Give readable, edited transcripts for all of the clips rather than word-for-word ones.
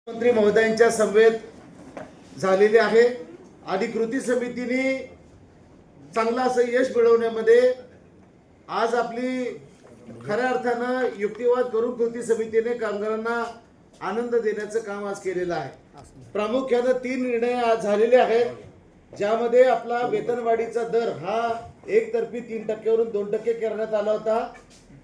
मंत्री महोदयांच्या समवेत झालेले आहे आणि कृती समितीने चांगला असं यश मिळवण्यामध्ये आज आपली खऱ्या अर्थानं युक्तिवाद करून कृती समितीने कामगारांना आनंद देण्याचं काम आज केलेलं आहे। प्रामुख्याने 3 निर्णय आज झालेले आहेत ज्यामध्ये आपला वेतनवाढीचा दर हा एकतर्फी 3% वरून 2% करण्यात आला होता।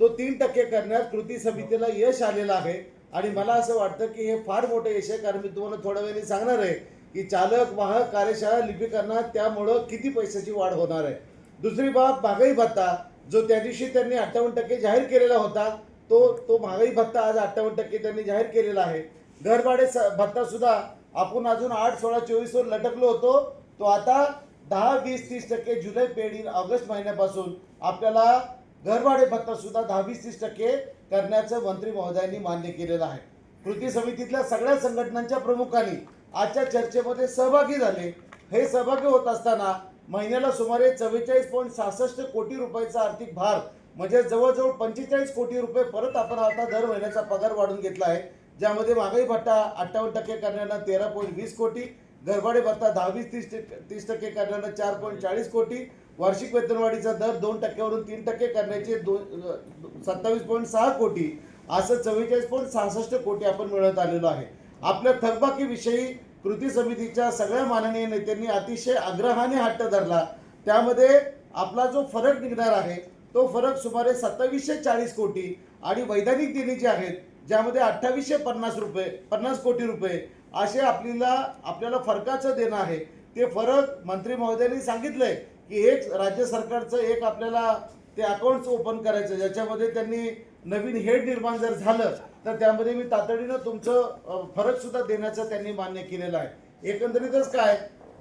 तो 3% करण्यात कृती समितीला यश आलेलं आहे आणि मला असं वाटतं की हे फार मोठं यश आहे, कारण मी तुम्हाला थोड्या वेळाने सांगणार आहे की चालक वाहक कार्यशाळा लिपिकांना त्यामुळे किती पैशाची वाढ होणार आहे। दुसरी बाब महागाई भत्ता जो त्या दिवशी त्यांनी 58% जाहीर केलेला होता तो महागाई भत्ता आज 58% त्यांनी जाहीर केलेला आहे। घरभाडे भत्ता सुद्धा आपण अजून 8, 16, 24 वर लटकलो होतो, तो आता 10, 20, 30% जुलै पेड इन ऑगस्ट महिन्यापासून आपल्याला घरभाडे भत्ता सुद्धा 10, 20, 30% करण्याचं मंत्री महोदयांनी मान्य केलेलं आहे। कृती समितीतल्या सगळ्या संघटनांच्या प्रमुखांनी आजच्या चर्चेमध्ये सहभागी झाले। हे सहभागी होत असताना महिन्याला सुमारे 44.66 कोटी रुपयाचा आर्थिक भार म्हणजे जवळजवळ 45 कोटी रुपये परत आपण आता दर महिन्याचा पगार वाढून घेतला आहे, ज्यामध्ये महागाई भत्ता 58% करण्याला 13.20 कोटी, घरभाडे भत्ता 10, 20, 30% करण्याला 4.40 कोटी, वार्षिक वेतनवाढीचा दर 2% वरून 3% करण्याचे 27.6 कोटी, असं 44.66 कोटी आपण मिळवत आलेलो आहे। आपल्या थकबाकीविषयी कृती समितीच्या सगळ्या माननीय नेत्यांनी अतिशय आग्रहाने हट्ट धरला। त्यामध्ये आपला जो फरक निघणार आहे तो फरक सुमारे 2740 कोटी आणि वैधानिक देणी जे आहेत ज्यामध्ये 2850 कोटी रुपये असे आपल्याला फरकाचं देणं आहे। ते फरक मंत्री महोदयांनी सांगितलंय की एक राज्य सरकारचं एक आपल्याला ते अकाउंट्स ओपन करायचं, ज्याच्यामध्ये त्यांनी नवीन हेड निर्माण जर झालं तर त्यामध्ये मी तातडीनं तुमचं फरक सुद्धा देण्याचं त्यांनी मान्य केलेलं आहे। एकंदरीतच काय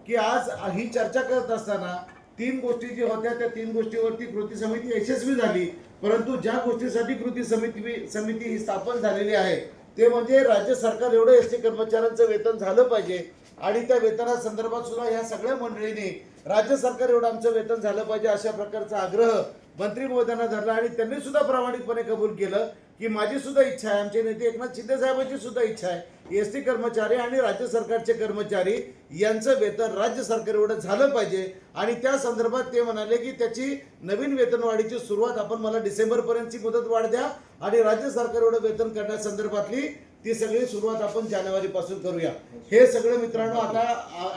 की आज ही चर्चा करत असताना 3 गोष्टी जी होत्या त्या 3 गोष्टीवरती कृती समिती यशस्वी झाली, परंतु ज्या गोष्टीसाठी कृती समिती ही स्थापन झालेली आहे ते म्हणजे राज्य सरकार एवढं एसटी कर्मचाऱ्यांचं वेतन झालं पाहिजे आणि त्या वेतनासंदर्भात सुद्धा या सगळ्या मंडळींनी राज्य सरकार एवढं आमचं वेतन झालं पाहिजे अशा प्रकारचा आग्रह मंत्री महोदयांना धरला आणि त्यांनी सुद्धा प्रामाणिकपणे कबूल केलं की माझी सुद्धा इच्छा आहे, आमचे नेते एकनाथ शिंदे साहेबांची सुद्धा इच्छा आहे एसटी कर्मचारी आणि राज्य सरकारचे कर्मचारी यांचं वेतन राज्य सरकार एवढं झालं पाहिजे। आणि त्या संदर्भात ते म्हणाले की त्याची नवीन वेतनवाढीची सुरुवात आपण मला डिसेंबरपर्यंतची मुदत वाढ द्या आणि राज्य सरकार एवढं वेतन करण्यासंदर्भातली ती सगळी सुरुवात आपण जानेवारीपासून करूया। हे सगळं मित्रांनो आता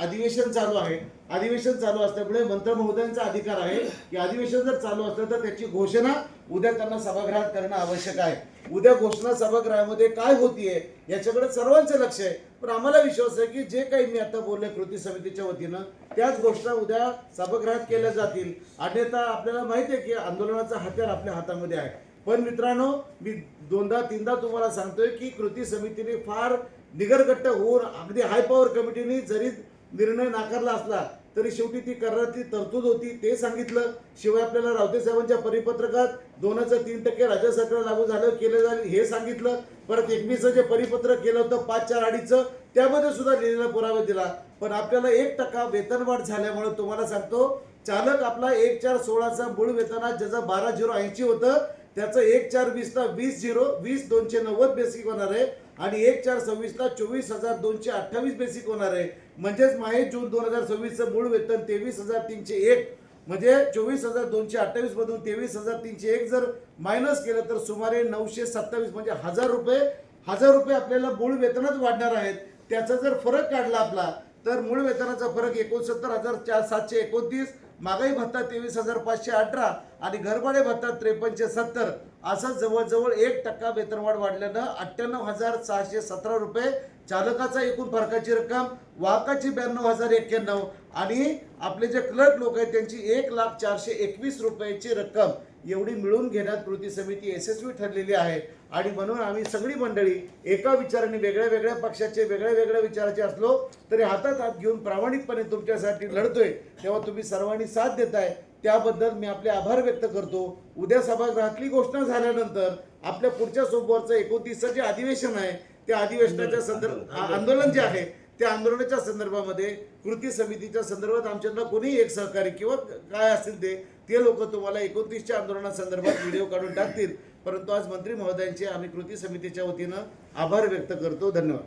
अधिवेशन चालू आहे। अधिवेशन चालू असल्यामुळे मंत्री महोदयांचा अधिकार आहे की अधिवेशन जर चालू असलं तर त्याची घोषणा उद्या त्यांना सभागृहात करणं आवश्यक आहे। उद्या घोषणा सभागृहामध्ये काय होतीये याच्याकडे सर्वांचं लक्ष आहे, पण आम्हाला विश्वास आहे की जे काही मी आता बोलले कृती समितीच्या वतीनं त्याच घोषणा उद्या सभागृहात केल्या जातील। अन्यथा आपल्याला माहिती आहे की आंदोलनाचा हत्यार आपल्या हातामध्ये आहे। पण मित्रांनो मी 2दा 3दा तुम्हाला सांगतोय की कृती समितीने फार निगरगट्ट होऊन अगदी हाय पॉवर कमिटीने जरी निर्णय नाकारला असला तरी शेवटी ती करारातली तरतूद होती ते सांगितलं। शिवाय आपल्याला रावते साहेबांच्या परिपत्रकात 2.3% राज्य सरकार लागू झालं केलं जाईल हे सांगितलं। परत 21 जे परिपत्रक केलं होतं 5-4-2.5 त्यामध्ये सुद्धा लिहिलेला पुरावा दिला। पण आपल्याला 1% वेतनवाढ झाल्यामुळे तुम्हाला सांगतो चालक आपला 1/4/16चा मूळ वेतनात ज्याचं 12,080 होतं त्याचं 1/4/20ला 20,290 बेसिक होणार आहे आणि 1/4/26ला 24,228 बेसिक होणार आहे। म्हणजेच माहे-जून 2026चं मूळ वेतन 23,301 म्हणजे 24,228 मधून 23,301 जर मायनस केलं तर सुमारे 927 म्हणजे 1,000 रुपये आपल्याला मूळ वेतनात वाढणार आहेत। त्याचा जर फरक काढला आपला तर मूळ वेतनाचा फरक 69,729, महागाई भत्ता 23,518 आणि घरभाडे भत्ता 5370 असं जवळजवळ 1% वेतनवाढ वाढल्यानं 98,617 रुपये चालकाचा एकूण फरकाची रक्कम, वाहकाची 92,091 आणि आपले जे क्लर्क लोक आहेत त्यांची 1,04,21 रुपयाची रक्कम एवढी मिळून घेण्यात कृती समिती यशस्वी ठरलेली आहे। आणि म्हणून आम्ही सगळी मंडळी एका विचाराने वेगळ्या पक्षाचे वेगळ्या विचाराचे असलो तरी हातात हात घेऊन प्रामाणिकपणे तुमच्यासाठी लढतोय, तेव्हा तुम्ही सर्वांनी साथ देताय त्याबद्दल मी आपले आभार व्यक्त करतो। उद्या सभागृहातली घोषणा झाल्यानंतर आपल्या पुढच्या सोमवारचं 29चं जे अधिवेशन आहे त्या अधिवेशनाच्या आंदोलन जे आहे त्या आंदोलनाच्या संदर्भामध्ये कृती समितीच्या संदर्भात आमच्याकडे कोणी एक सहकारी किंवा काय असतील ते लोक तुम्हाला 29च्या आंदोलनासंदर्भात व्हिडिओ काढून टाकतील। परंतु आज मंत्री महोदयांचे आम्ही कृती समितीच्या वतीनं आभार व्यक्त करतो। धन्यवाद।